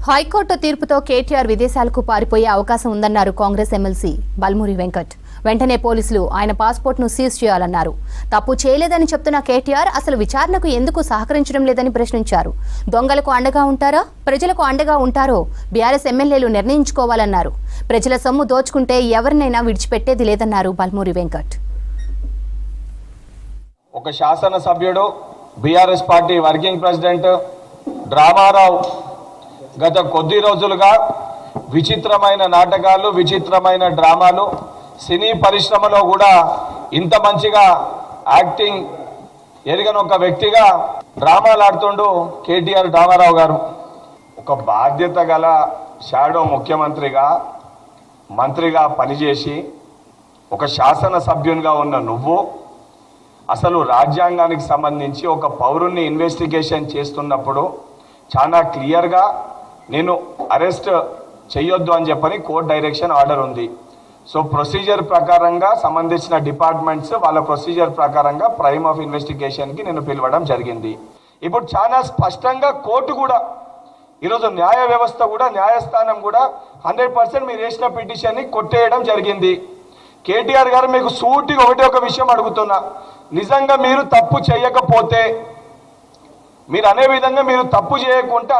High court తీర్పుతో కేటీఆర్ విదేశాలకు పారిపోయే అవకాశం ఉందన్నారు కాంగ్రెస్ ఎమ్మెల్సీ బల్మూరి వెంకట్. వెంటనే పోలీసులు ఆయన పాస్పోర్ట్ను సీజ్ చేయాలన్నారు. తప్పు చేయలేదని చెప్తున్న కేటీఆర్ అసలు విచారణకు ఎందుకు సహకరించడం లేదని ప్రశ్నించారు. దొంగలకు అండగా ఉంటారా, ప్రజలకు అండగా ఉంటారో బీఆర్ఎస్ ఎమ్మెల్యేలు నిర్ణయించుకోవాలన్నారు. ప్రజల సొమ్ము దోచుకుంటే ఎవరినైనా విడిచిపెట్టేది లేదన్నారు బల్మూరి వెంకట్. ఒక శాసనసభ్యుడు బీఆర్ఎస్ పార్టీ వర్కింగ్ ప్రెసిడెంట్ డ్రామారావు గత కొద్ది రోజులుగా విచిత్రమైన నాటకాలు, విచిత్రమైన డ్రామాలు, సినీ పరిశ్రమలో కూడా ఇంత మంచిగా యాక్టింగ్ ఎరిగిన ఒక వ్యక్తిగా డ్రామాలు ఆడుతుండు కేటీఆర్ రామారావు గారు. ఒక బాధ్యత గల షాడో ముఖ్యమంత్రిగా, మంత్రిగా పనిచేసి ఒక శాసనసభ్యునిగా ఉన్న నువ్వు అసలు రాజ్యాంగానికి సంబంధించి ఒక పౌరుణ్ణి ఇన్వెస్టిగేషన్ చేస్తున్నప్పుడు చాలా క్లియర్గా నేను అరెస్ట్ చేయొద్దు అని చెప్పని కోర్ట్ డైరెక్షన్ ఆర్డర్ ఉంది. సో ప్రొసీజర్ ప్రకారంగా సంబంధించిన డిపార్ట్మెంట్స్ వాళ్ళ ప్రొసీజర్ ప్రకారంగా ప్రైమ్ ఆఫ్ ఇన్వెస్టిగేషన్కి నేను పిలవడం జరిగింది. ఇప్పుడు చాలా స్పష్టంగా కోర్టు కూడా ఈరోజు న్యాయ వ్యవస్థ కూడా, న్యాయస్థానం కూడా 100% మీరు వేసిన పిటిషన్ని కొట్టేయడం జరిగింది. కేటీఆర్ గారు మీకు సూటిగా ఒక విషయం అడుగుతున్నా, నిజంగా మీరు తప్పు చేయకపోతే, మీరు అనే విధంగా మీరు తప్పు చేయకుండా